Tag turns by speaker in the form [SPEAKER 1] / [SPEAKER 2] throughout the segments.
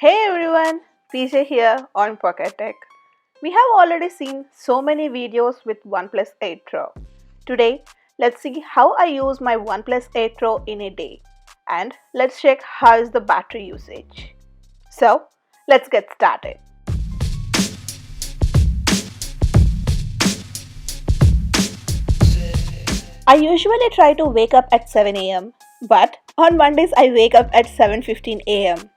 [SPEAKER 1] Hey everyone, PJ here on Pocket Tech. We have already seen so many videos with OnePlus 8 Pro. Today, let's see how I use my OnePlus 8 Pro in a day. And let's check how is the battery usage. So, let's get started. I usually try to wake up at 7 am, but on Mondays I wake up at 7:15 am.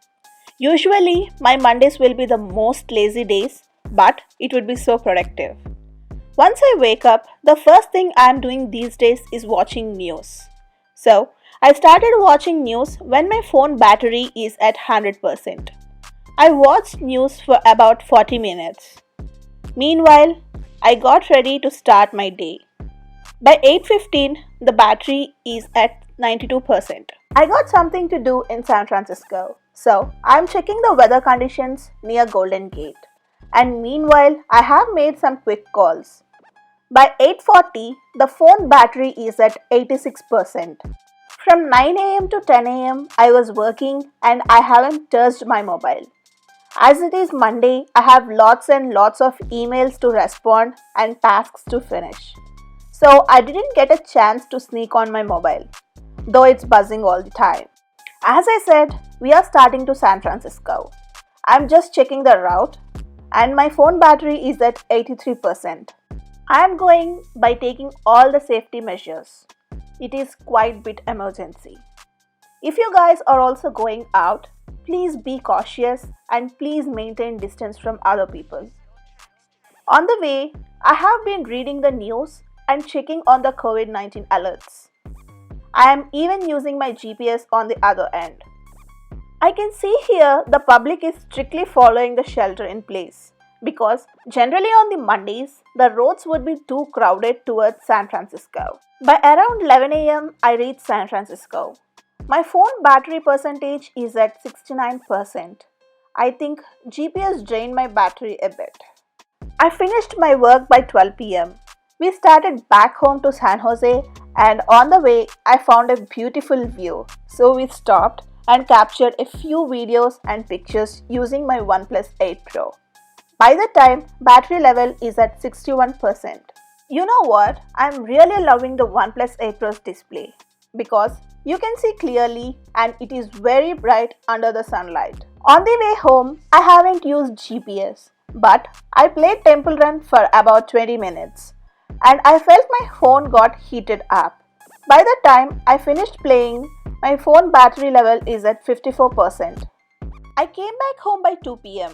[SPEAKER 1] Usually, my Mondays will be the most lazy days, but it would be so productive. Once I wake up, the first thing I am doing these days is watching news. So, I started watching news when my phone battery is at 100%. I watched news for about 40 minutes. Meanwhile, I got ready to start my day. By 8:15, the battery is at 92%. I got something to do in San Francisco, so I'm checking the weather conditions near Golden Gate. And meanwhile, I have made some quick calls. By 8:40, the phone battery is at 86%. From 9 am to 10 am, I was working and I haven't touched my mobile. As it is Monday, I have lots and lots of emails to respond and tasks to finish. So I didn't get a chance to sneak on my mobile, though it's buzzing all the time. As I said, we are starting to San Francisco. I'm just checking the route and my phone battery is at 83%. I am going by taking all the safety measures. It is quite bit emergency. If you guys are also going out, please be cautious and please maintain distance from other people. On the way, I have been reading the news and checking on the COVID-19 alerts. I am even using my GPS on the other end. I can see here the public is strictly following the shelter in place because generally on the Mondays, the roads would be too crowded towards San Francisco. By around 11 am, I reached San Francisco. My phone battery percentage is at 69%. I think GPS drained my battery a bit. I finished my work by 12 pm. We started back home to San Jose and on the way I found a beautiful view. So we stopped and captured a few videos and pictures using my OnePlus 8 Pro. By the time, battery level is at 61%. You know what? I'm really loving the OnePlus 8 Pro's display because you can see clearly and it is very bright under the sunlight. On the way home, I haven't used GPS, but I played Temple Run for about 20 minutes and I felt my phone got heated up. By the time I finished playing, my phone battery level is at 54%. I came back home by 2 pm.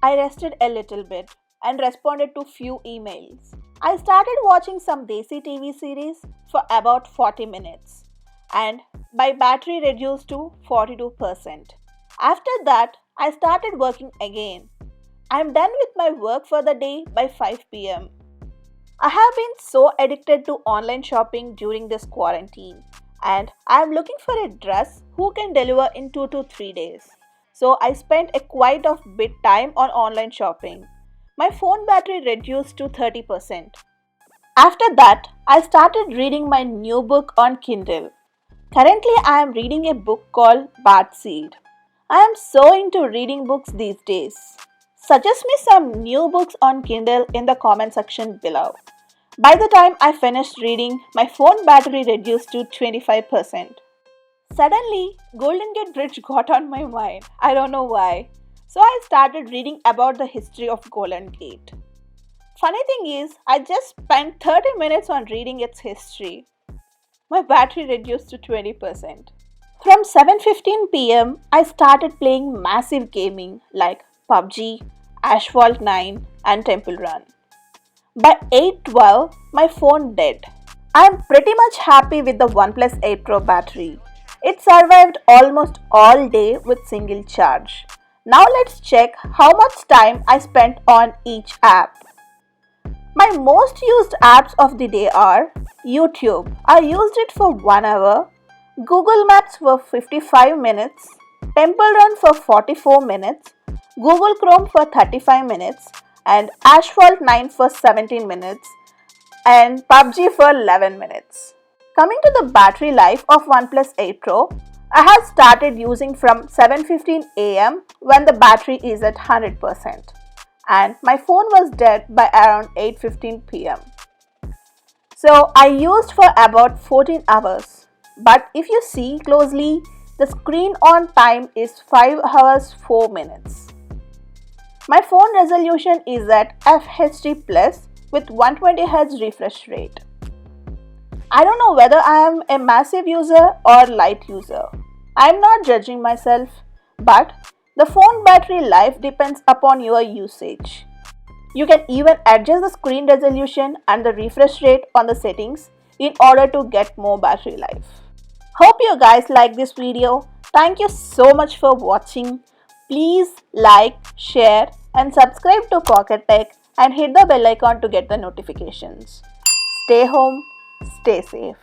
[SPEAKER 1] I rested a little bit and responded to few emails. I started watching some Desi TV series for about 40 minutes and my battery reduced to 42%. After that, I started working again. I am done with my work for the day by 5 pm. I have been so addicted to online shopping during this quarantine and I am looking for a dress who can deliver in 2 to 3 days. So I spent a quite of bit time on online shopping. My phone battery reduced to 30%. After that, I started reading my new book on Kindle. Currently, I am reading a book called Seed. I am so into reading books these days. Suggest me some new books on Kindle in the comment section below. By the time I finished reading, my phone battery reduced to 25%. Suddenly, Golden Gate Bridge got on my mind. I don't know why. So I started reading about the history of Golden Gate. Funny thing is, I just spent 30 minutes on reading its history. My battery reduced to 20%. From 7:15 pm, I started playing massive gaming like PUBG, Asphalt 9 and Temple Run. By 8:12, my phone dead. I am pretty much happy with the OnePlus 8 Pro battery. It survived almost all day with single charge. Now let's check how much time I spent on each app. My most used apps of the day are YouTube. I used it for 1 hour, Google Maps for 55 minutes, Temple Run for 44 minutes, Google Chrome for 35 minutes, and Asphalt 9 for 17 minutes, and PUBG for 11 minutes. Coming to the battery life of OnePlus 8 Pro, I have started using from 7:15 am when the battery is at 100% and my phone was dead by around 8:15 pm. So I used for about 14 hours. But if you see closely, the screen on time is 5 hours 4 minutes. My phone resolution is at FHD Plus with 120Hz refresh rate. I don't know whether I am a massive user or light user. I am not judging myself, but the phone battery life depends upon your usage. You can even adjust the screen resolution and the refresh rate on the settings in order to get more battery life. Hope you guys like this video. Thank you so much for watching. Please like, share and subscribe to Pocket Tech and hit the bell icon to get the notifications. Stay home, stay safe.